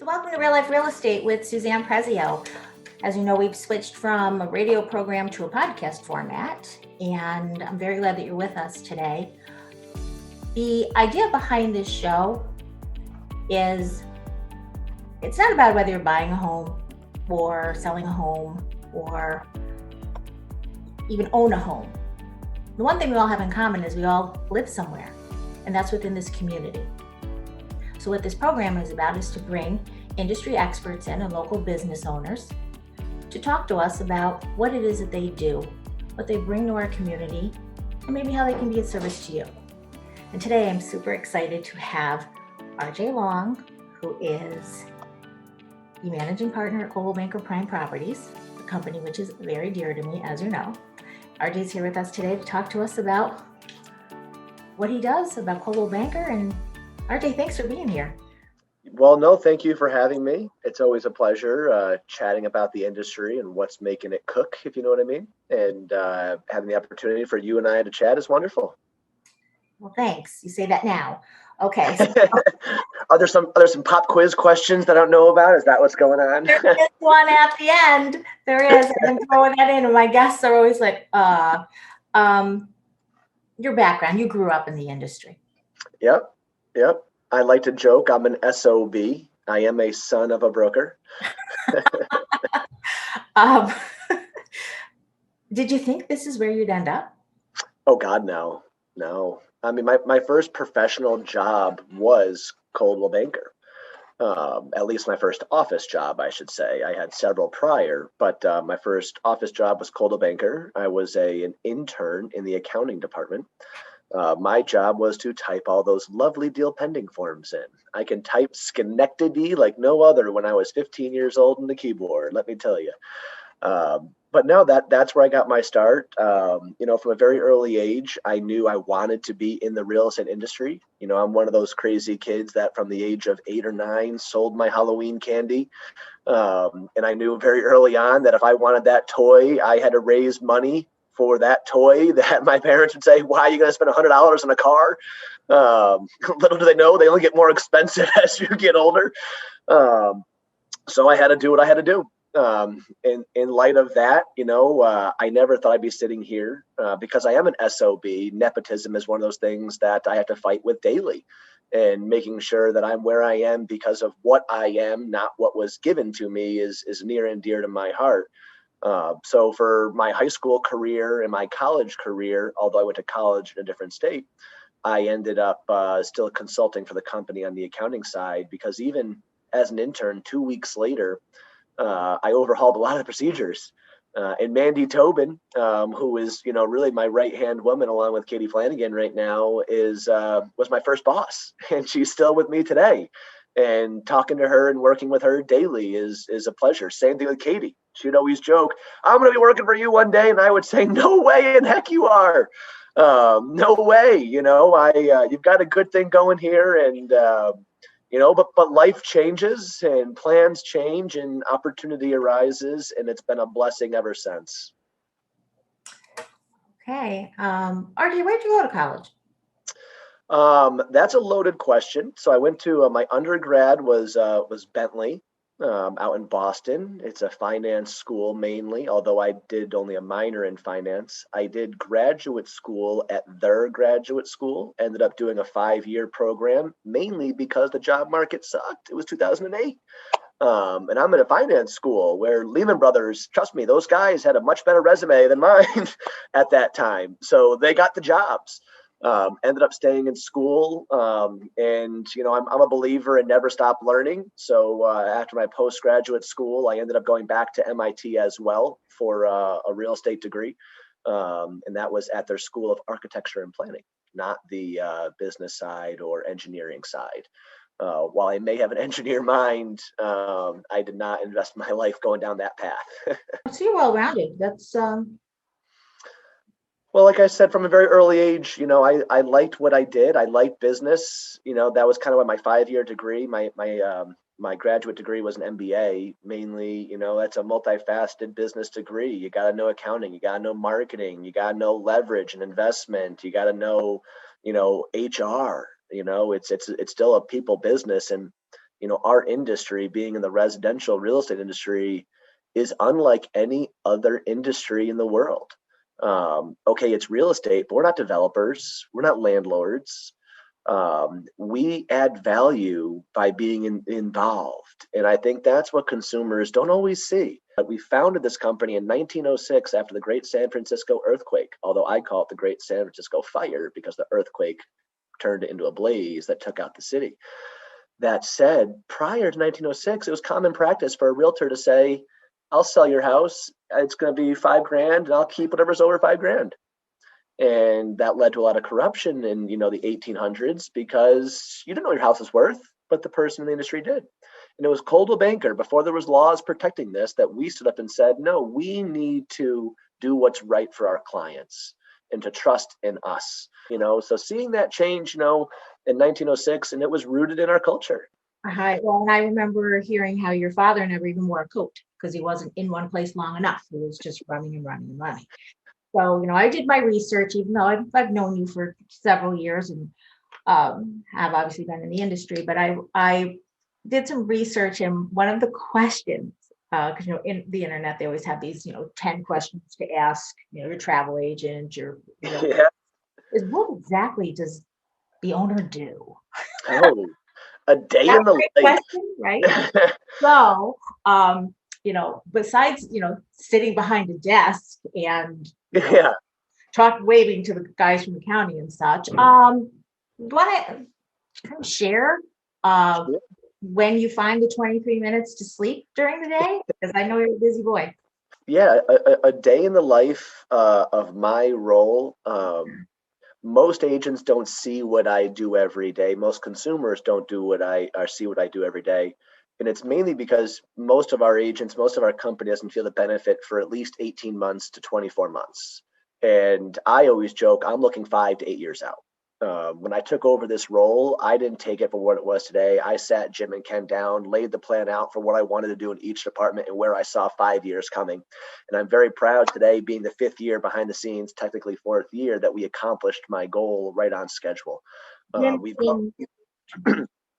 Welcome to Real Life Real Estate with Suzanne Prezio. As you know, we've switched from a radio program to a podcast format, and I'm very glad that you're with us today. The idea behind this show is it's not about whether you're buying a home or selling a home or even own a home. The one thing we all have in common is we all live somewhere, and that's within this community. So what this program is about is to bring industry experts in and local business owners to talk to us about what it is that they do, what they bring to our community, and maybe how they can be of service to you. And today I'm super excited to have Rlre Long, who is the managing partner at Coldwell Banker Prime Properties, a company which is very dear to me, as you know. Rlre is here with us today to talk to us about what he does about Coldwell Banker. And Rlre, thanks for being here. Well, no, thank you for having me. It's always a pleasure chatting about the industry and what's making it cook, if you know what I mean. And having the opportunity for you and I to chat is wonderful. Well, thanks. You say that now. Okay. So, are there some pop quiz questions that I don't know about? Is that what's going on? there is one at the end. There is. I'm throwing that in, and my guests are always like, your background. You grew up in the industry. Yep. I like to joke. I'm an SOB. I am a son of a broker. Did you think this is where you'd end up? Oh, God, no. I mean, my first professional job was Coldwell Banker. At least my first office job, I should say. I had several prior, but my first office job was Coldwell Banker. I was an intern in the accounting department. My job was to type all those lovely deal pending forms in. I can type Schenectady like no other when I was 15 years old on the keyboard, let me tell you. But no, that's where I got my start. From a very early age, I knew I wanted to be in the real estate industry. I'm one of those crazy kids that from the age of 8 or 9 sold my Halloween candy. And I knew very early on that if I wanted that toy, I had to raise money for that toy, that my parents would say, why are you going to spend $100 on a car? Little do they know, they only get more expensive as you get older. So I had to do what I had to do. In light of that, I never thought I'd be sitting here because I am an SOB. Nepotism is one of those things that I have to fight with daily, and making sure that I'm where I am because of what I am, not what was given to me, is near and dear to my heart. So for my high school career and my college career, although I went to college in a different state, I ended up still consulting for the company on the accounting side, because even as an intern, 2 weeks later, I overhauled a lot of the procedures. And Mandy Tobin, who is, really my right-hand woman along with Katie Flanagan right now, was my first boss, and she's still with me today. And talking to her and working with her daily is a pleasure. Same thing with Katie. She'd always joke, I'm going to be working for you one day. And I would say, no way in heck you are. No way. You've got a good thing going here. And, but life changes and plans change and opportunity arises. And it's been a blessing ever since. Okay. Rlre, where'd you go to college? That's a loaded question. So I went to my undergrad was Bentley, out in Boston. It's a finance school mainly, although I did only a minor in finance. I did graduate school at their graduate school, ended up doing a 5-year program, mainly because the job market sucked. It was 2008. And I'm in a finance school where Lehman Brothers, trust me, those guys had a much better resume than mine at that time. So they got the jobs. Ended up staying in school, and I'm a believer in never stop learning. So after my postgraduate school, I ended up going back to MIT as well for a real estate degree, and that was at their School of Architecture and Planning, not the business side or engineering side. While I may have an engineer mind, I did not invest my life going down that path. So you're well-rounded. That's Well, like I said, from a very early age, I liked what I did. I liked business. That was kind of what my 5-year degree, my graduate degree was an MBA mainly. That's a multifaceted business degree. You got to know accounting, you got to know marketing, you got to know leverage and investment, you got to know, HR. It's still a people business, and our industry, being in the residential real estate industry, is unlike any other industry in the world. Okay, it's real estate, but we're not developers, we're not landlords. We add value by being involved. And I think that's what consumers don't always see. We founded this company in 1906 after the Great San Francisco earthquake, although I call it the Great San Francisco Fire because the earthquake turned it into a blaze that took out the city. That said, prior to 1906, it was common practice for a realtor to say, I'll sell your house. It's going to be $5,000 and I'll keep whatever's over $5,000. And that led to a lot of corruption in, the 1800s because you didn't know your house was worth, but the person in the industry did. And it was Coldwell Banker, before there was laws protecting this, that we stood up and said, no, we need to do what's right for our clients and to trust in us. So seeing that change, in 1906, and it was rooted in our culture. Well, and I remember hearing how your father never even wore a coat because he wasn't in one place long enough. He was just running and running and running. So, I did my research, even though I've known you for several years and have obviously been in the industry, but I did some research, and one of the questions, because, in the internet, they always have these, 10 questions to ask, your travel agent, Yeah. is what exactly does the owner do? Oh, a day in the life. Question, right? So, besides, sitting behind a desk and Yeah. waving to the guys from the county and such, want to share when you find the 23 minutes to sleep during the day? Because I know you're a busy boy. Yeah, a day in the life of my role. Most agents don't see what I do every day. Most consumers don't do see what I do every day. And it's mainly because most of our agents, most of our company doesn't feel the benefit for at least 18 months to 24 months. And I always joke, I'm looking 5 to 8 years out. When I took over this role, I didn't take it for what it was today. I sat Jim and Ken down, laid the plan out for what I wanted to do in each department and where I saw 5 years coming. And I'm very proud today, being the 5th year behind the scenes, technically 4th year, that we accomplished my goal right on schedule.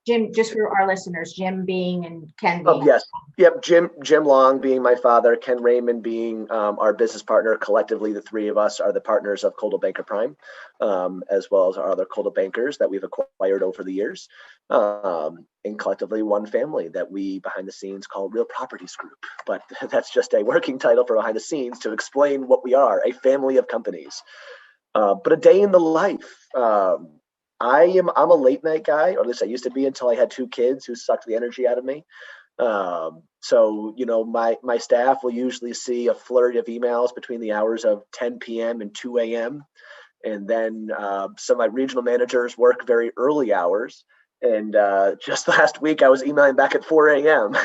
Jim, just for our listeners, Jim being and Ken being. Yes. Yep. Jim Long being my father, Ken Raymond being our business partner. Collectively, the three of us are the partners of Coldwell Banker Prime, as well as our other Coldwell Bankers that we've acquired over the years. And collectively, one family that we behind the scenes call Real Properties Group. But that's just a working title for behind the scenes to explain what we are, a family of companies. But a day in the life. I'm a late night guy, or at least I used to be until I had 2 kids who sucked the energy out of me. So, my staff will usually see a flurry of emails between the hours of 10 p.m. and 2 a.m. And then some of my regional managers work very early hours. And just last week, I was emailing back at 4 a.m.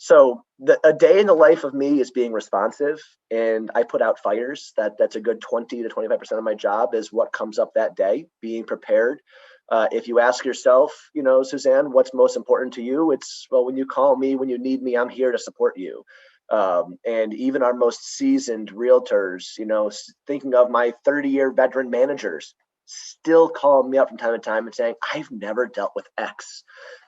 So a day in the life of me is being responsive, and I put out fires. That's a good 20 to 25% of my job is what comes up that day, being prepared. If you ask yourself, Suzanne, what's most important to you? It's, well, when you call me, when you need me, I'm here to support you. And even our most seasoned realtors, thinking of my 30-year veteran managers, still calling me up from time to time and saying, I've never dealt with X.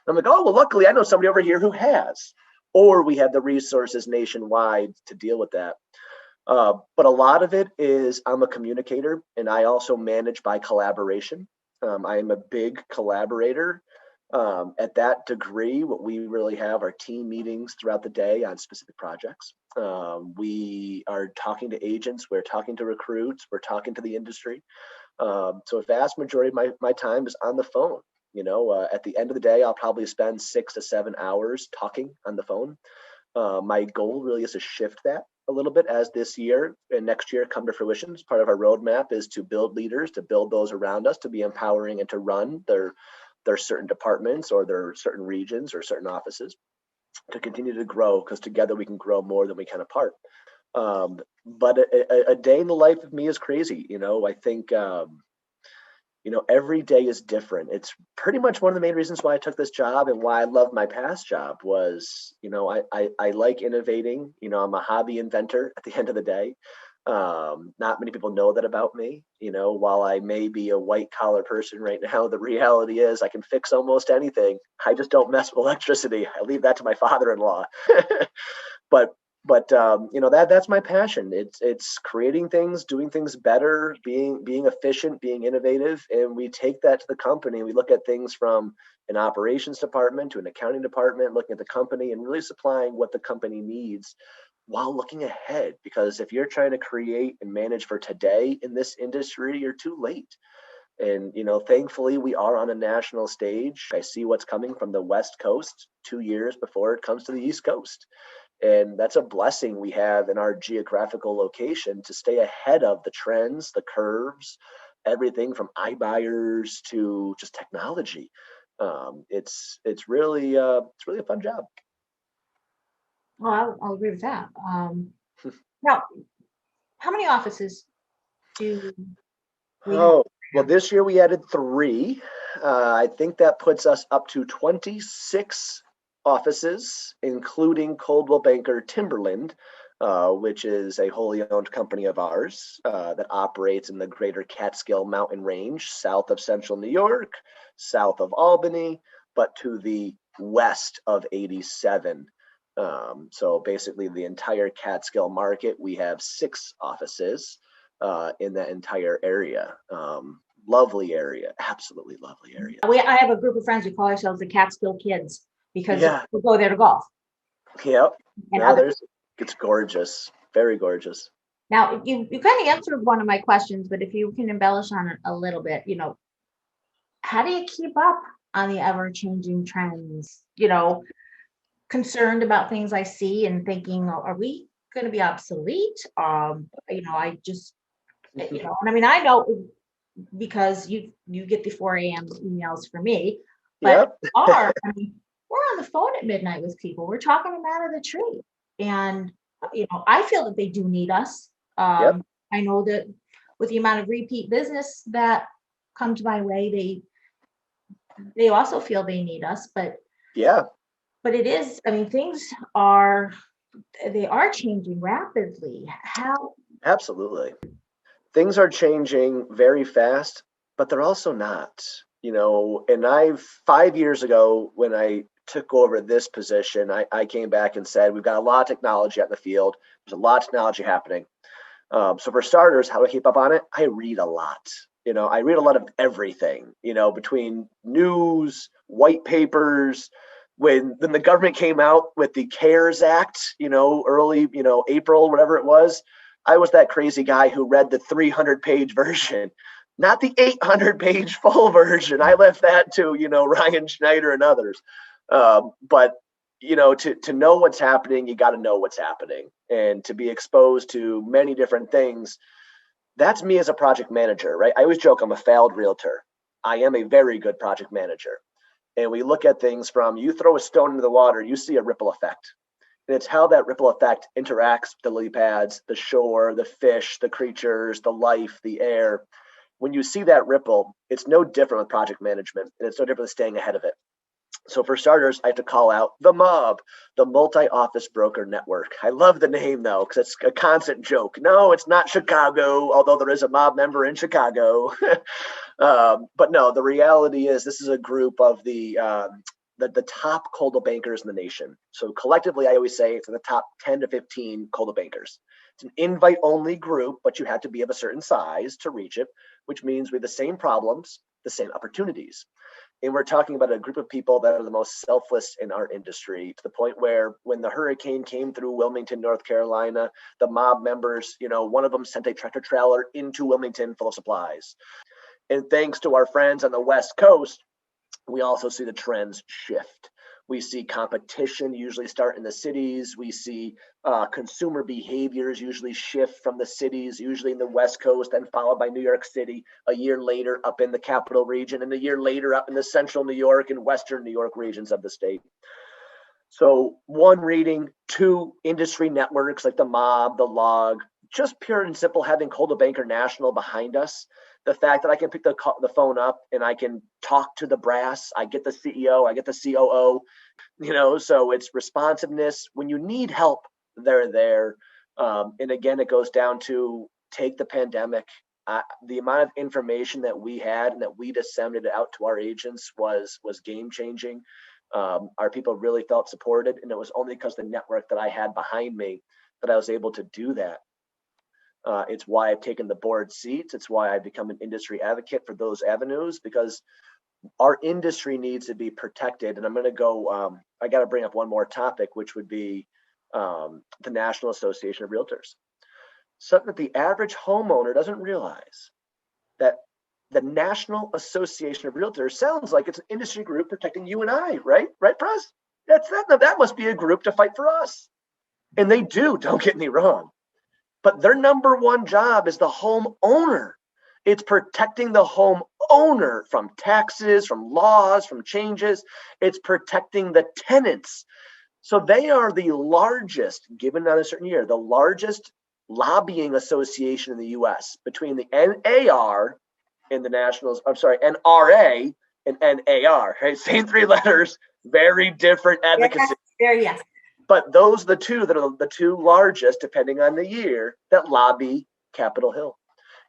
I'm like, oh, well, luckily I know somebody over here who has, or we have the resources nationwide to deal with that. But a lot of it is I'm a communicator, and I also manage by collaboration. I am a big collaborator. At that degree, what we really have are team meetings throughout the day on specific projects. We are talking to agents, we're talking to recruits, we're talking to the industry. So a vast majority of my time is on the phone. At the end of the day, I'll probably spend 6 to 7 hours talking on the phone. My goal really is to shift that a little bit as this year and next year come to fruition. As part of our roadmap is to build leaders, to build those around us, to be empowering and to run their certain departments or their certain regions or certain offices, to continue to grow, because together we can grow more than we can apart. But a day in the life of me is crazy. I think, every day is different. It's pretty much one of the main reasons why I took this job and why I love my past job was, I like innovating. I'm a hobby inventor at the end of the day. Not many people know that about me. While I may be a white collar person right now, the reality is I can fix almost anything. I just don't mess with electricity. I leave that to my father-in-law. but that's my passion. It's creating things, doing things better, being efficient, being innovative, and we take that to the company. We look at things from an operations department to an accounting department, looking at the company and really supplying what the company needs while looking ahead. Because if you're trying to create and manage for today in this industry, you're too late. And thankfully we are on a national stage. I see what's coming from the West Coast 2 years before it comes to the East Coast. And that's a blessing we have in our geographical location to stay ahead of the trends, the curves, everything from iBuyers to just technology. It's really a fun job. Well, I'll agree with that. Now, how many offices do we have? Oh, well, this year we added 3. I think that puts us up to 26 offices, including Coldwell Banker Timberland, which is a wholly owned company of ours that operates in the greater Catskill Mountain Range, south of central New York, south of Albany, but to the west of 87. So basically, the entire Catskill market, we have 6 offices in that entire area. Lovely area, absolutely lovely area. I have a group of friends. We call ourselves the Catskill Kids because Yeah, we go there to golf. yep. And No, it's gorgeous, very gorgeous. now you kind of answered one of my questions, but if you can embellish on it a little bit, how do you keep up on the ever-changing trends? Concerned about things I see and thinking, "Oh, are we going to be obsolete?" I just, and I mean, I know because you get the 4 a.m. emails from me, but Yep, I mean, we're on the phone at midnight with people. We're talking them out of the tree. And, I feel that they do need us. yep, I know that with the amount of repeat business that comes my way, they also feel they need us, yeah, but it is, I mean, they are changing rapidly. How? absolutely. Things are changing very fast, but they're also not. And 5 years ago, when I took over this position, I came back and said, we've got a lot of technology out in the field. There's a lot of technology happening. So for starters, how do I keep up on it? I read a lot. I read a lot of everything, between news, white papers. When the government came out with the CARES Act, early, April, whatever it was, I was that crazy guy who read the 300-page version, not the 800-page full version. I left that to, Ryan Schneider and others. But to know what's happening, you got to know what's happening, and to be exposed to many different things. That's me as a project manager, right? I always joke I'm a failed realtor. I am a very good project manager. And we look at things from, you throw a stone into the water, you see a ripple effect. And it's how that ripple effect interacts with the lily pads, the shore, the fish, the creatures, the life, the air. When you see that ripple, it's no different with project management, and it's no different with staying ahead of it. So for starters, I have to call out the MOB, the Multi-Office Broker Network. I love the name, though, because it's a constant joke. No, it's not Chicago, although there is a MOB member in Chicago. But no, the reality is this is a group of the top Coldwell bankers in the nation. So collectively, I always say it's in the top 10 to 15 Coldwell bankers. It's an invite-only group, but you have to be of a certain size to reach it, which means we have the same problems, the same opportunities. And we're talking about a group of people that are the most selfless in our industry, to the point where when the hurricane came through Wilmington, North Carolina, the MOB members, one of them sent a tractor trailer into Wilmington full of supplies. And thanks to our friends on the West Coast, we also see the trends shift. We see competition usually start in the cities. We see consumer behaviors usually shift from the cities, usually in the West Coast, then followed by New York City, a year later up in the capital region, and a year later up in the central New York and western New York regions of the state. So 1, reading; 2, industry networks like the MOB, the Log, just pure and simple having Coldwell Banker National behind us. The fact that I can pick the phone up and I can talk to the brass, I get the CEO, I get the COO, so it's responsiveness. When you need help, they're there. And again, it goes down to take the pandemic. The amount of information that we had and that we disseminated out to our agents was game changing. Our people really felt supported, and it was only because the network that I had behind me that I was able to do that. It's why I've taken the board seats. It's why I've become an industry advocate for those avenues, because our industry needs to be protected. And I'm going to go, I got to bring up one more topic, which would be the National Association of Realtors. Something that the average homeowner doesn't realize, that the National Association of Realtors sounds like it's an industry group protecting you and I, right? Right, Press? That's that. Now that must be a group to fight for us. And they do, don't get me wrong. But their number one job is the homeowner. It's protecting the homeowner from taxes, from laws, from changes. It's protecting the tenants. So they are the largest, given on a certain year, the largest lobbying association in the US, between the NAR and the Nationals, I'm sorry, NRA and NAR, right? Same three letters, very different advocacy. Yes. But those are the two that are the two largest, depending on the year, that lobby Capitol Hill.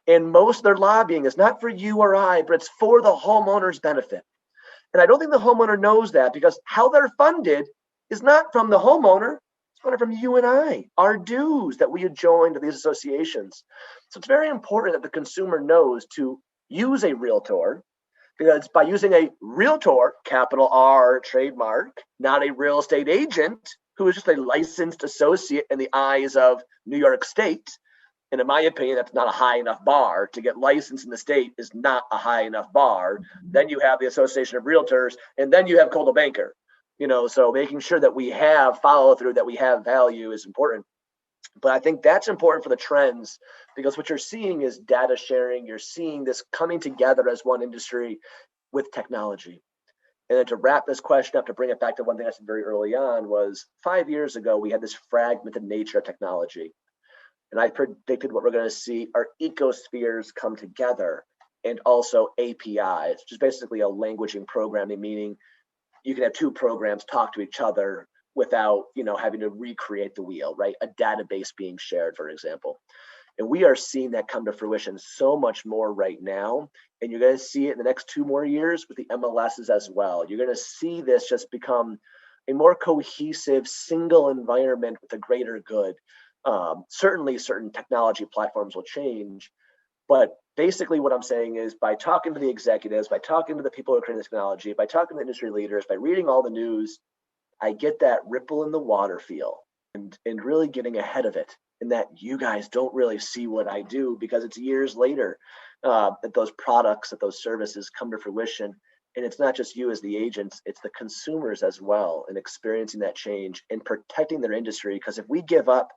And most of their lobbying is not for you or I, but it's for the homeowner's benefit. And I don't think the homeowner knows that, because how they're funded is not from the homeowner, it's funded from you and I, our dues that we had joined to these associations. So it's very important that the consumer knows to use a realtor, because by using a realtor, capital R trademark, not a real estate agent, who is just a licensed associate in the eyes of New York State. And in my opinion, that's not a high enough bar. To get licensed in the state is not a high enough bar. Then you have the Association of Realtors, and then you have Coldwell Banker. So making sure that we have follow through, that we have value is important. But I think that's important for the trends, because what you're seeing is data sharing. You're seeing this coming together as one industry with technology. And then to wrap this question up, to bring it back to one thing I said very early on, was 5 years ago, we had this fragmented nature of technology. And I predicted what we're going to see are ecospheres come together, and also APIs, which is basically a languaging programming, meaning you can have two programs talk to each other without, having to recreate the wheel, right? A database being shared, for example. And we are seeing that come to fruition so much more right now. And you're going to see it in the next 2 more years with the MLSs as well. You're going to see this just become a more cohesive single environment with a greater good. Certainly certain technology platforms will change, but basically what I'm saying is, by talking to the executives, by talking to the people who are creating this technology, by talking to the industry leaders, by reading all the news, I get that ripple in the water feel, and really getting ahead of it, and that you guys don't really see what I do, because it's years later that those products, that those services come to fruition. And it's not just you as the agents, it's the consumers as well, and experiencing that change and protecting their industry. Because if we give up,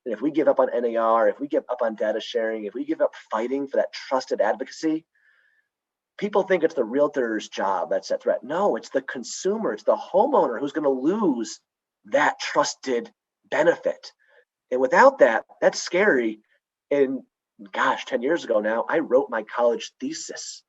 and if we give up on NAR, if we give up on data sharing, if we give up fighting for that trusted advocacy, people think it's the realtor's job that's at threat. No, it's the consumer, it's the homeowner who's going to lose that trusted benefit. And without that, that's scary. And gosh, 10 years ago now, I wrote my college thesis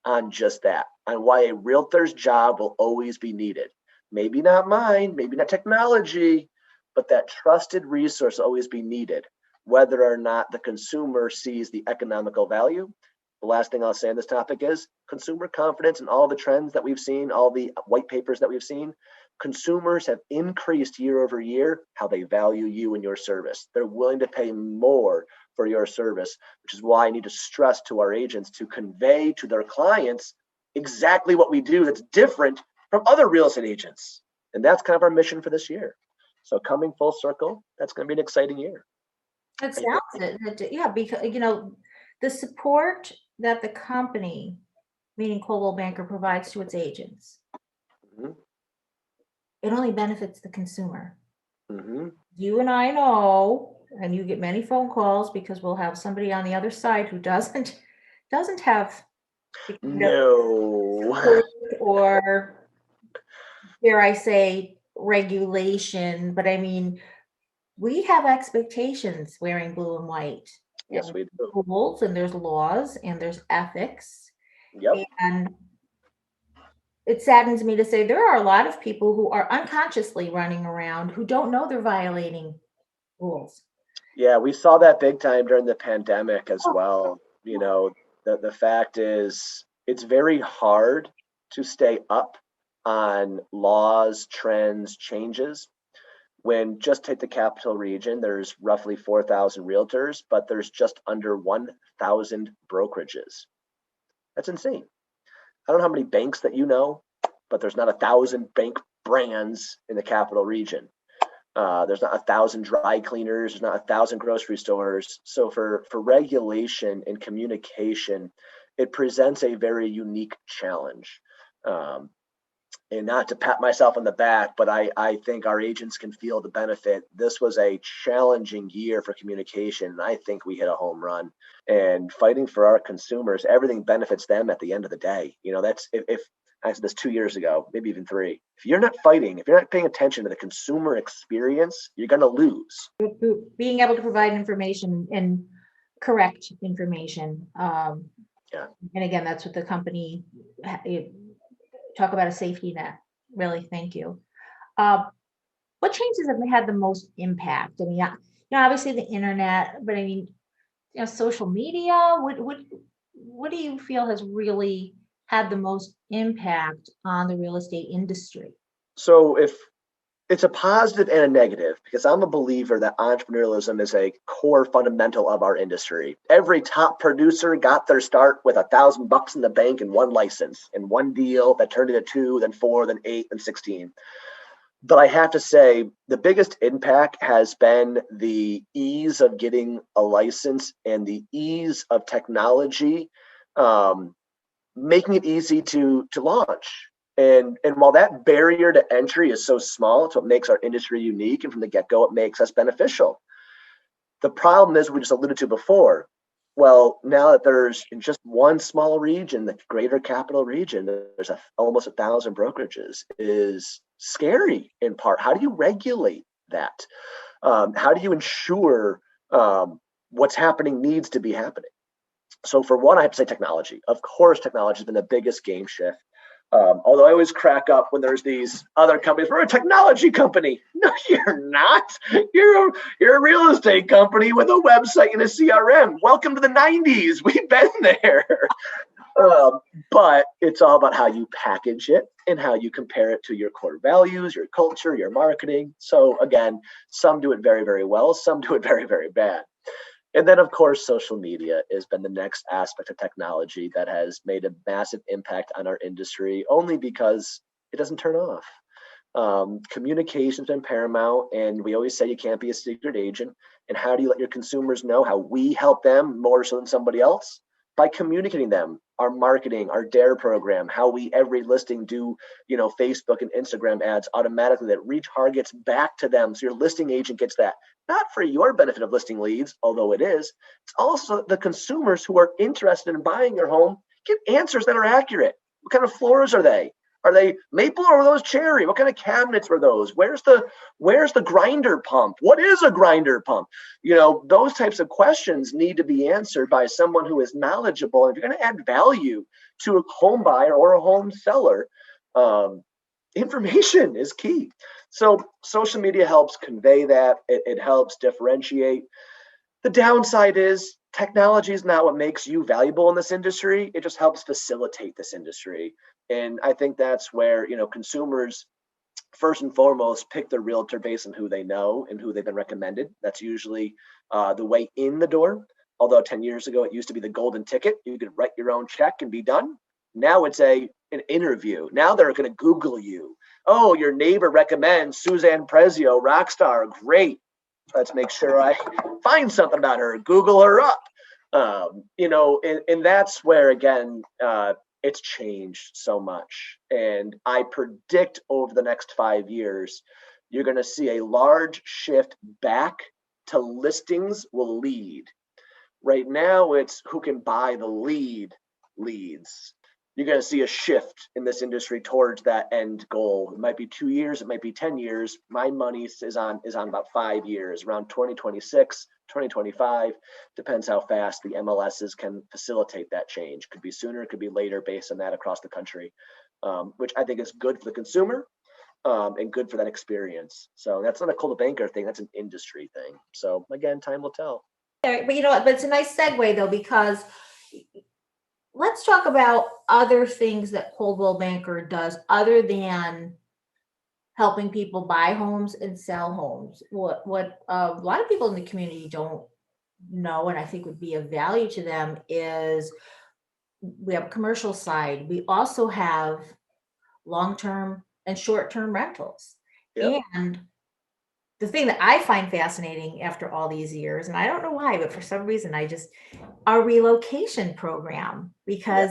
on just that, on why a realtor's job will always be needed. Maybe not mine, maybe not technology, but that trusted resource will always be needed, whether or not the consumer sees the economical value. The last thing I'll say on this topic is consumer confidence, and all the trends that we've seen, all the white papers that we've seen. Consumers have increased year over year how they value you and your service. They're willing to pay more for your service, which is why I need to stress to our agents to convey to their clients exactly what we do that's different from other real estate agents. And that's kind of our mission for this year. So coming full circle, that's going to be an exciting year. It sounds it. Yeah, because the support that the company, meaning Coldwell Banker, provides to its agents, Mhm. it only benefits the consumer. Mhm. You and I know, and you get many phone calls, because we'll have somebody on the other side who doesn't have No. support, or dare I say regulation, but I mean, we have expectations wearing blue and white. Yes, we do. Rules, and there's laws, and there's ethics. Yep. And it saddens me to say there are a lot of people who are unconsciously running around who don't know they're violating rules. Yeah, we saw that big time during the pandemic as Oh, well. The fact is, it's very hard to stay up on laws, trends, changes when just take the capital region, there's roughly 4,000 realtors, but there's just under 1,000 brokerages. That's insane. I don't know how many banks that you know, but there's not 1,000 bank brands in the capital region. There's not 1,000 dry cleaners. There's not 1,000 grocery stores. So for regulation and communication, it presents a very unique challenge. Um, and not to pat myself on the back, but I think our agents can feel the benefit. This was a challenging year for communication, and I think we hit a home run. And fighting for our consumers, everything benefits them at the end of the day. That's if I said this 2 years ago, maybe even three. If you're not fighting, if you're not paying attention to the consumer experience, you're going to lose. being able to provide information and correct information. Yeah. And again, that's what the company, talk about a safety net. Really, thank you. Uh, what changes have had the most impact? I mean, obviously the internet, but I mean, social media. What do you feel has really had the most impact on the real estate industry? So if it's a positive and a negative, because I'm a believer that entrepreneurialism is a core fundamental of our industry. Every top producer got their start with $1,000 in the bank and one license and one deal that turned into two, then four, then eight, then 16. But I have to say, the biggest impact has been the ease of getting a license and the ease of technology, um, making it easy to launch. And while that barrier to entry is so small, it's what makes our industry unique. And from the get-go, it makes us beneficial. The problem is, we just alluded to before. Well, now that there's in just one small region, the greater capital region, there's almost 1,000 brokerages, is scary in part. How do you regulate that? How do you ensure what's happening needs to be happening? So for one, I have to say technology. Of course, technology has been the biggest game shift. Although I always crack up when there's these other companies. We're a technology company. No, you're not. You're a real estate company with a website and a CRM. Welcome to the 90s. We've been there. But it's all about how you package it and how you compare it to your core values, your culture, your marketing. So again, some do it very, very well. Some do it very, very bad. And then, of course, social media has been the next aspect of technology that has made a massive impact on our industry, only because it doesn't turn off. Communication's been paramount, and we always say you can't be a secret agent. And how do you let your consumers know how we help them more so than somebody else? By communicating them, our marketing, our Dare program, how we every listing do, Facebook and Instagram ads automatically that retargets back to them. So your listing agent gets that, not for your benefit of listing leads, although it is. It's also the consumers who are interested in buying your home get answers that are accurate. What kind of floors are they? Are they maple or are those cherry? What kind of cabinets were those? Where's the grinder pump? What is a grinder pump? Those types of questions need to be answered by someone who is knowledgeable. And if you're going to add value to a home buyer or a home seller, information is key. So social media helps convey that. It helps differentiate. The downside is technology is not what makes you valuable in this industry. It just helps facilitate this industry. And I think that's where, consumers first and foremost pick their realtor based on who they know and who they've been recommended. That's usually the way in the door. Although 10 years ago, it used to be the golden ticket. You could write your own check and be done. Now it's an interview. Now they're going to Google you. Oh, your neighbor recommends Suzanne Prezio, rock star. Great. Let's make sure I find something about her, Google her up. And that's where, again, it's changed so much. And I predict over the next 5 years, you're going to see a large shift back to listings will lead. Right now, it's who can buy the leads. You're going to see a shift in this industry towards that end goal. It might be 2 years, it might be 10 years. My money is on about 5 years, around 2026, 2025. Depends how fast the MLSs can facilitate that change. Could be sooner, could be later, based on that across the country, which I think is good for the consumer. and good for that experience. So that's not a Coldwell Banker thing. That's an industry thing. So again, time will tell. But you know what? But it's a nice segue though, because let's talk about other things that Coldwell Banker does other than helping people buy homes and sell homes. What a lot of people in the community don't know, and I think would be of value to them, is we have a commercial side. We also have long-term and short-term rentals. Yep. And the thing that I find fascinating after all these years, and I don't know why, but for some reason, our relocation program, because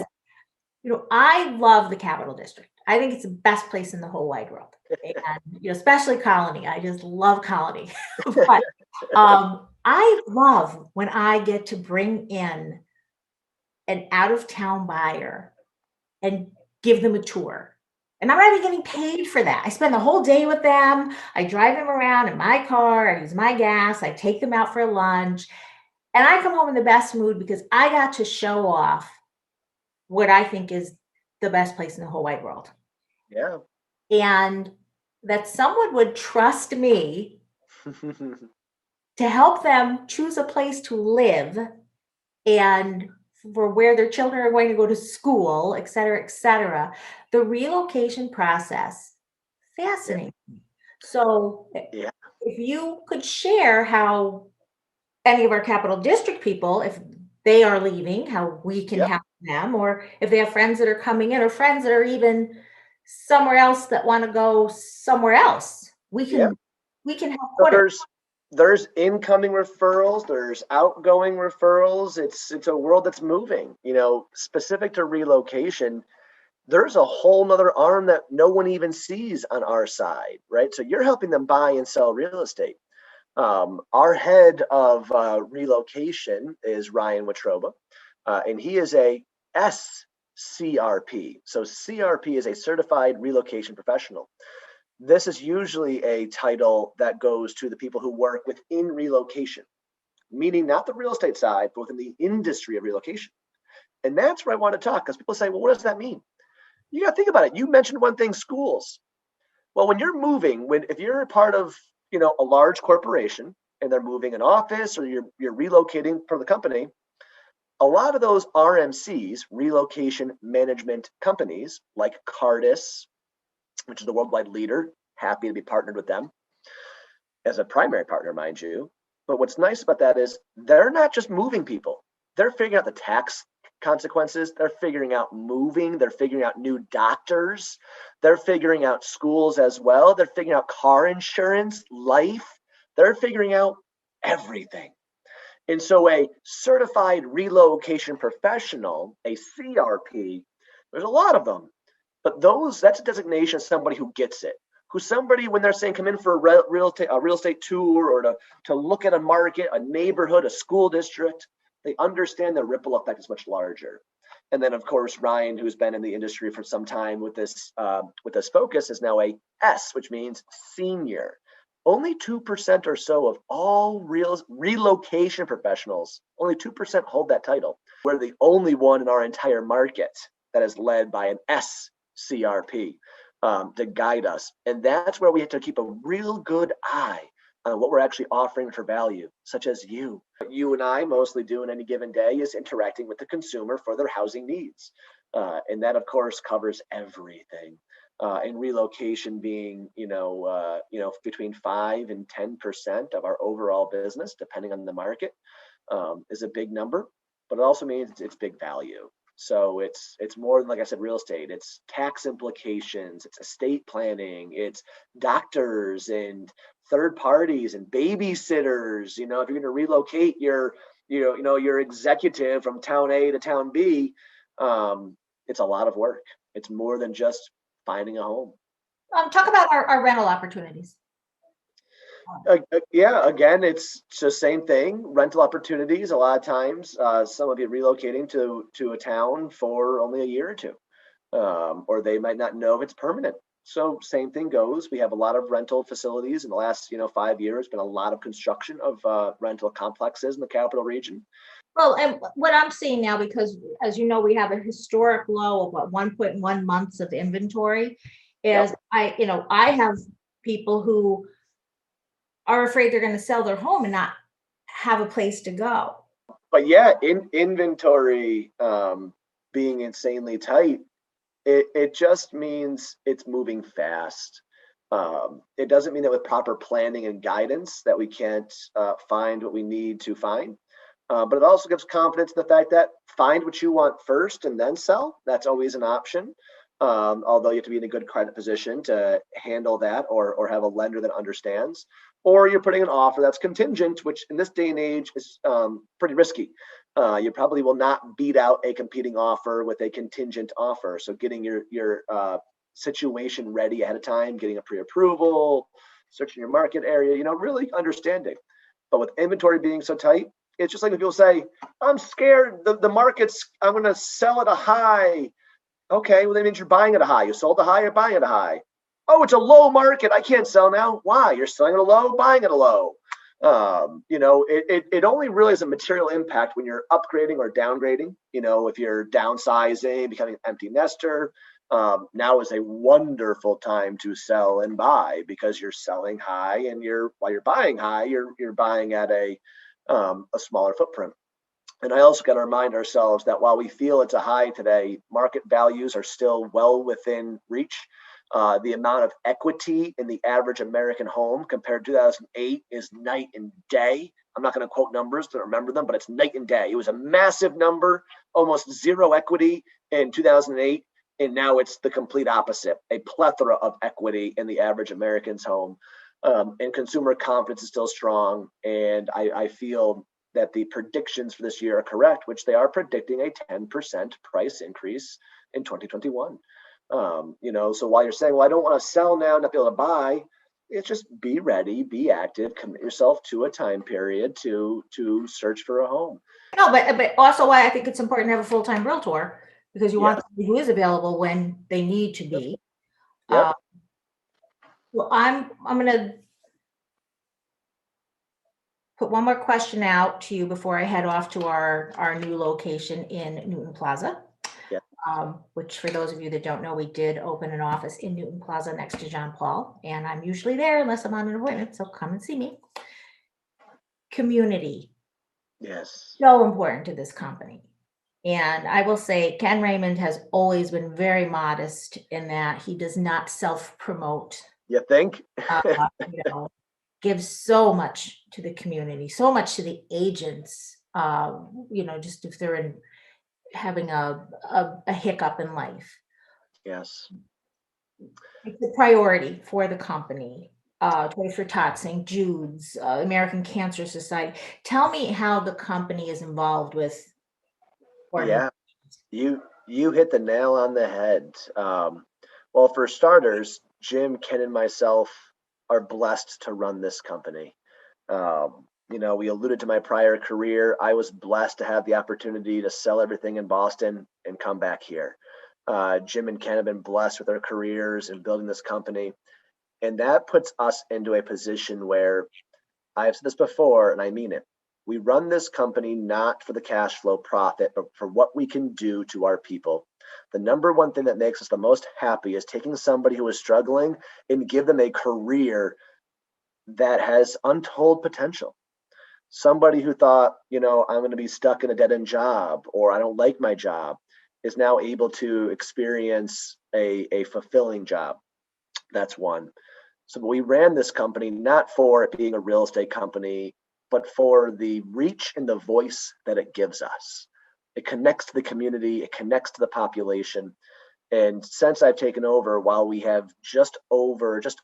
Yep. I love the Capital District. I think it's the best place in the whole wide world. And especially Colony. I just love Colony. But I love when I get to bring in an out-of-town buyer and give them a tour. And I'm not even getting paid for that. I spend the whole day with them. I drive them around in my car. I use my gas. I take them out for lunch. And I come home in the best mood because I got to show off what I think is the best place in the whole wide world. Yeah. And that someone would trust me to help them choose a place to live and for where their children are going to go to school, et cetera, et cetera. The relocation process fascinates me. So Yeah. if you could share how any of our Capital District people, if they are leaving, how we can Yep. help them, or if they have friends that are coming in or friends that are even somewhere else that want to go somewhere else, we Yep. can help So put it. there's incoming referrals, there's outgoing referrals. It's a world that's moving. Specific to relocation, there's a whole nother arm that no one even sees on our side, right? So you're helping them buy and sell real estate. Our head of relocation is Ryan Watroba, and he is a SCRP. So CRP is a certified relocation professional. This is usually a title that goes to the people who work within relocation, meaning not the real estate side, but within the industry of relocation. And that's where I want to talk, because people say, well, what does that mean? You got to think about it. You mentioned one thing, schools. Well, when you're moving, if you're a part of, a large corporation and they're moving an office or you're relocating for the company, a lot of those RMCs, relocation management companies like Cardis, which is the worldwide leader, happy to be partnered with them as a primary partner, mind you. But what's nice about that is they're not just moving people. They're figuring out the tax consequences. They're figuring out moving. They're figuring out new doctors. They're figuring out schools as well. They're figuring out car insurance, life. They're figuring out everything. And so a certified relocation professional, a CRP, there's a lot of them. But that's a designation of somebody who gets it. Who's somebody, when they're saying come in for a real estate tour or to look at a market, a neighborhood, a school district, they understand the ripple effect is much larger. And then, of course, Ryan, who's been in the industry for some time with this focus, is now a S, which means senior. Only 2% or so of all relocation professionals, only 2% hold that title. We're the only one in our entire market that is led by an SCRP to guide us. And that's where we have to keep a real good eye on what we're actually offering for value, such as you. What you and I mostly do in any given day is interacting with the consumer for their housing needs. And that, of course, covers everything. And relocation being, between 5 and 10% of our overall business, depending on the market, is a big number. But it also means it's big value. So it's more than, like I said, real estate. It's tax implications. It's estate planning. It's doctors and third parties and babysitters. If you're going to relocate your executive from town A to town B, it's a lot of work. It's more than just finding a home. Talk about our rental opportunities. Yeah, again, it's the same thing. Rental opportunities. A lot of times, some of you relocating to a town for only a year or two, or they might not know if it's permanent. So same thing goes. We have a lot of rental facilities in the last 5 years. Been a lot of construction of rental complexes in the capital region. Well, and what I'm seeing now, because as you know, we have a historic low of 1.1 months of inventory. As Yep. I have people who are afraid they're going to sell their home and not have a place to go. But yeah, in inventory being insanely tight, it just means it's moving fast. It doesn't mean that with proper planning and guidance that we can't find what we need to find. But it also gives confidence in the fact that find what you want first and then sell. That's always an option. Although you have to be in a good credit position to handle that, or have a lender that understands, or you're putting an offer that's contingent, which in this day and age is pretty risky. You probably will not beat out a competing offer with a contingent offer. So getting your situation ready ahead of time, getting a pre-approval, searching your market area, really understanding. But with inventory being so tight, it's just like when people say, I'm scared the market's, I'm going to sell at a high. Okay, well, that means you're buying at a high. You sold a high, you're buying at a high. Oh, it's a low market. I can't sell now. Why? You're selling at a low, buying at a low. It only really has a material impact when you're upgrading or downgrading. If you're downsizing, becoming an empty nester, now is a wonderful time to sell and buy because you're selling high, and while you're buying high, you're buying at a smaller footprint. And I also got to remind ourselves that while we feel it's a high today, market values are still well within reach. The amount of equity in the average American home compared to 2008 is night and day. I'm not going to quote numbers to remember them, but it's night and day. It was a massive number, almost zero equity in 2008. And now it's the complete opposite, a plethora of equity in the average American's home. And consumer confidence is still strong. And I feel that the predictions for this year are correct, which they are predicting a 10% price increase in 2021. So while you're saying, well, I don't want to sell now, not be able to buy, it's just be ready, be active, commit yourself to a time period to search for a home. No, but also why I think it's important to have a full-time realtor, because you want Yes. somebody who is available when they need to be. Yep. Well, I'm going to put one more question out to you before I head off to our new location in Newton Plaza. Yeah. Which, for those of you that don't know, we did open an office in Newton Plaza next to John Paul, and I'm usually there unless I'm on an appointment, so come and see me. Community, Yes. so important to this company. And I will say Ken Raymond has always been very modest in that he does not self-promote. You think? You know, gives so much to the community, so much to the agents. Just if they're having a hiccup in life, Yes. it's a priority for the company. Toys for Tots, St. Jude's, American Cancer Society. Tell me how the company is involved with Yeah. organizations. You hit the nail on the head. Well, for starters, Jim, Ken, and myself are blessed to run this company. We alluded to my prior career. I was blessed to have the opportunity to sell everything in Boston and come back here. Jim and Ken have been blessed with their careers in building this company. And that puts us into a position where I've said this before, and I mean it. We run this company not for the cash flow profit, but for what we can do to our people. The number one thing that makes us the most happy is taking somebody who is struggling and give them a career that has untold potential. Somebody who thought, I'm going to be stuck in a dead end job, or I don't like my job, is now able to experience a fulfilling job. That's one. So we ran this company not for it being a real estate company, but for the reach and the voice that it gives us. It connects to the community, it connects to the population. And since I've taken over, while we have just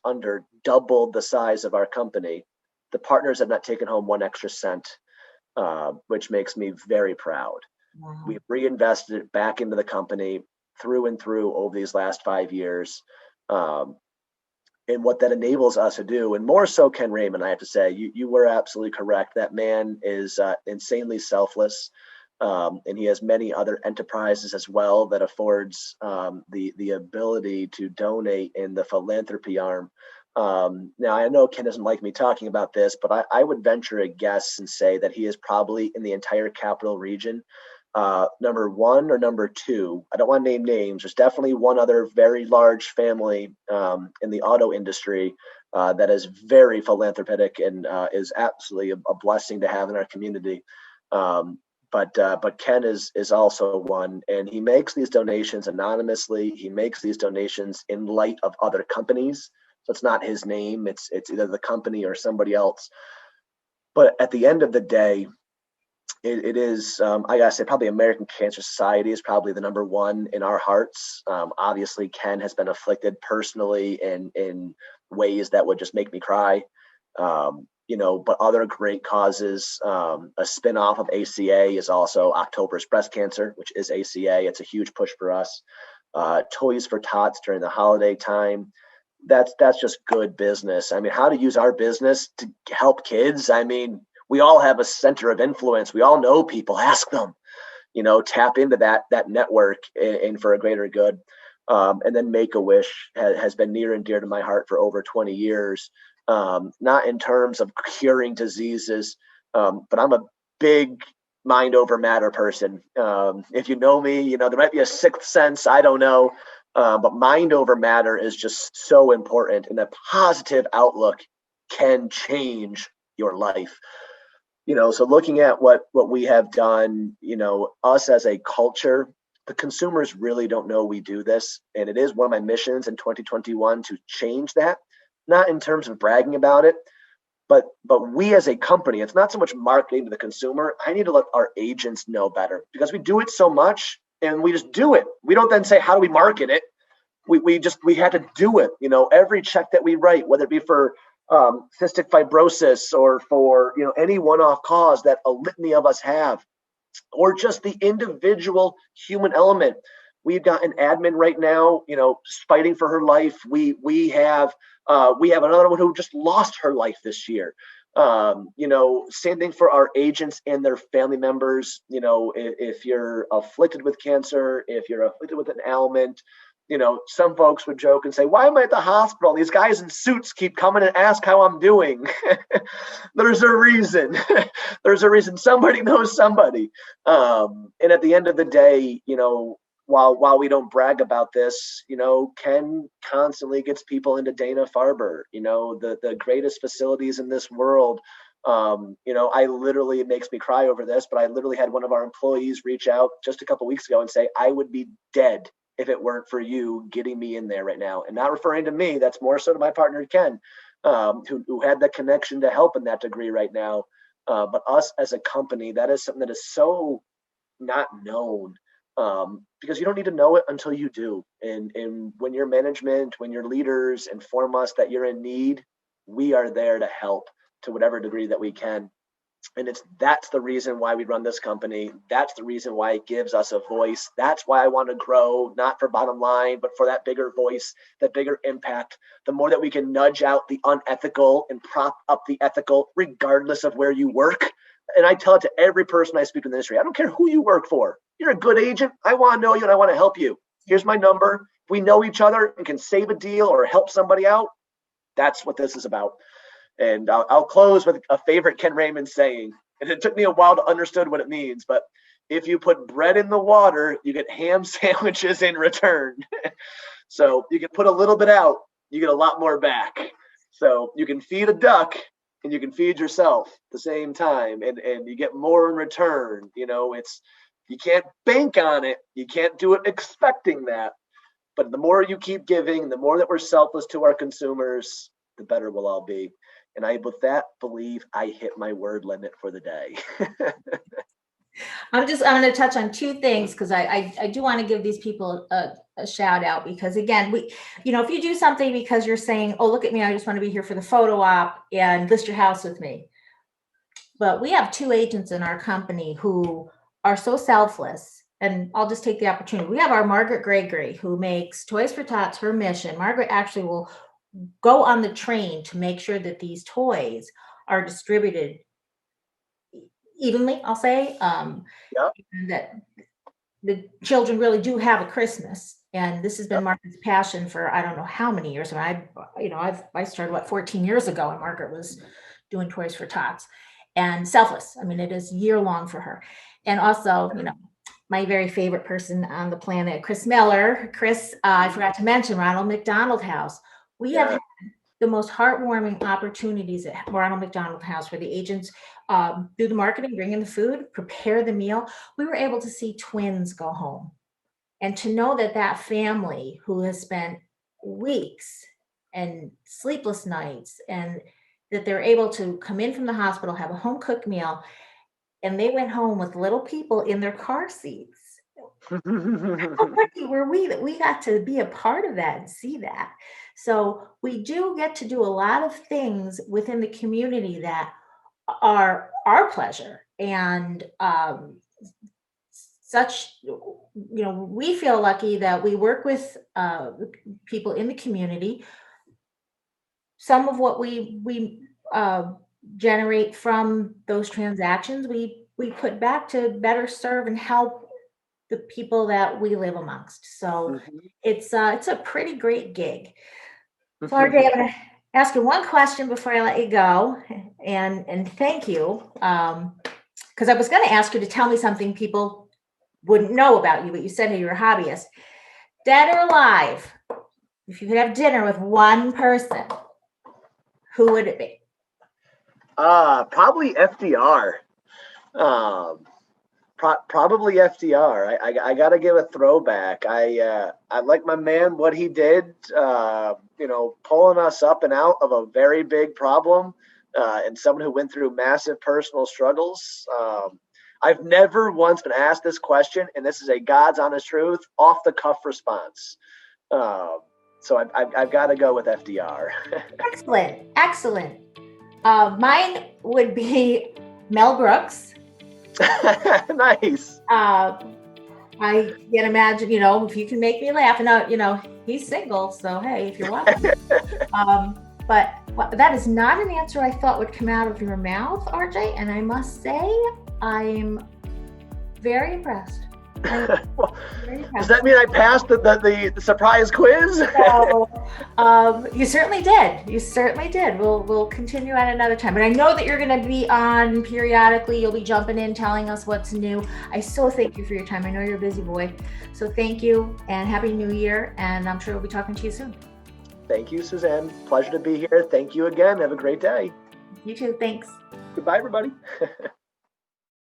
under doubled the size of our company, the partners have not taken home one extra cent, which makes me very proud. Wow. We've reinvested it back into the company through and through over these last 5 years. And what that enables us to do, and more so Ken Raymond, I have to say, you were absolutely correct. That man is insanely selfless, and he has many other enterprises as well that affords the ability to donate in the philanthropy arm. Now, I know Ken doesn't like me talking about this, but I would venture a guess and say that he is probably in the entire capital region number one or number two. I don't want to name names. There's definitely one other very large family in the auto industry that is very philanthropic and is absolutely a blessing to have in our community. Um, but Ken is also one, and he makes these donations anonymously. He makes these donations in light of other companies, so it's not his name. It's either the company or somebody else. But at the end of the day, it is, I gotta say, probably American Cancer Society is probably the number one in our hearts. Obviously, Ken has been afflicted personally in ways that would just make me cry. But other great causes. A spinoff of ACA is also October's Breast Cancer, which is ACA. It's a huge push for us. Toys for Tots during the holiday time. That's just good business. I mean, how to use our business to help kids. I mean, we all have a center of influence. We all know people. Ask them. Tap into that network and for a greater good. And then Make-A-Wish has been near and dear to my heart for over 20 years. Not in terms of curing diseases, but I'm a big mind over matter person. If you know me, there might be a sixth sense. I don't know. But mind over matter is just so important, and a positive outlook can change your life. So looking at what we have done, us as a culture, the consumers really don't know we do this. And it is one of my missions in 2021 to change that, not in terms of bragging about it, but we as a company, it's not so much marketing to the consumer. I need to let our agents know better, because we do it so much and we just do it. We don't then say, how do we market it? We had to do it. Every check that we write, whether it be for cystic fibrosis or for any one-off cause that a litany of us have, or just the individual human element. We've got an admin right now, fighting for her life. We have another one who just lost her life this year. Same thing for our agents and their family members. If you're afflicted with cancer, if you're afflicted with an ailment, some folks would joke and say, why am I at the hospital? These guys in suits keep coming and ask how I'm doing. There's a reason. There's a reason. Somebody knows somebody. And at the end of the day, while we don't brag about this, Ken constantly gets people into Dana-Farber, the greatest facilities in this world. I literally, it makes me cry over this, but I literally had one of our employees reach out just a couple of weeks ago and say, I would be dead if it weren't for you getting me in there right now. And not referring to me, that's more so to my partner, Ken, who had that connection to help in that degree right now. But us as a company, that is something that is so not known, because you don't need to know it until you do. And when your management, when your leaders inform us that you're in need, we are there to help to whatever degree that we can. And that's the reason why we run this company. That's the reason why it gives us a voice. That's why I want to grow, not for bottom line, but for that bigger voice, that bigger impact. The more that we can nudge out the unethical and prop up the ethical, regardless of where you work. And I tell it to every person I speak to in the industry. I don't care who you work for. You're a good agent. I want to know you and I want to help you. Here's my number. If we know each other and can save a deal or help somebody out, that's what this is about. And I'll close with a favorite Ken Raymond saying, and it took me a while to understand what it means, but if you put bread in the water, you get ham sandwiches in return. So you can put a little bit out, you get a lot more back. So you can feed a duck and you can feed yourself at the same time, and you get more in return. You can't bank on it. You can't do it expecting that. But the more you keep giving, the more that we're selfless to our consumers, the better we'll all be. And I, with that, believe I hit my word limit for the day. I'm going to touch on two things, because I do want to give these people a shout out, because again, if you do something because you're saying, oh, look at me, I just want to be here for the photo op and list your house with me. But we have two agents in our company who are so selfless. And I'll just take the opportunity. We have our Margaret Gregory, who makes Toys for Tots her mission. Margaret actually will go on the train to make sure that these toys are distributed evenly, I'll say, that the children really do have a Christmas. And this has been Margaret's passion for, I don't know how many years. I started 14 years ago, and Margaret was doing Toys for Tots, and selfless. I mean, it is year long for her. And also, my very favorite person on the planet, Chris Miller. Chris, I forgot to mention Ronald McDonald House. We have Yeah. the most heartwarming opportunities at Ronald McDonald House, where the agents do the marketing, bring in the food, prepare the meal. We were able to see twins go home, and to know that that family who has spent weeks and sleepless nights, and that they're able to come in from the hospital, have a home cooked meal, and they went home with little people in their car seats. How lucky were we that we got to be a part of that and see that? So we do get to do a lot of things within the community that are our pleasure. And we feel lucky that we work with people in the community. Some of what we generate from those transactions, we put back to better serve and help the people that we live amongst. So it's a pretty great gig. So RJ, I'm going to ask you one question before I let you go, and thank you, because I was going to ask you to tell me something people wouldn't know about you, but you said you're a hobbyist. Dead or alive, if you could have dinner with one person, who would it be? Probably FDR. Probably FDR. I got to give a throwback. I like my man, what he did, pulling us up and out of a very big problem, and someone who went through massive personal struggles. I've never once been asked this question, and this is a God's honest truth, off the cuff response. So I've got to go with FDR. Excellent. Mine would be Mel Brooks. Nice. I can imagine, if you can make me laugh, and he's single, so hey, if you're watching. But that is not an answer I thought would come out of your mouth, RJ, and I must say I'm very impressed. Does that mean I passed the surprise quiz? So, you certainly did. We'll continue at another time. But I know that you're going to be on periodically. You'll be jumping in, telling us what's new. I so thank you for your time. I know you're a busy boy. So thank you, and Happy New Year. And I'm sure we'll be talking to you soon. Thank you, Suzanne. Pleasure to be here. Thank you again. Have a great day. You too. Thanks. Goodbye, everybody.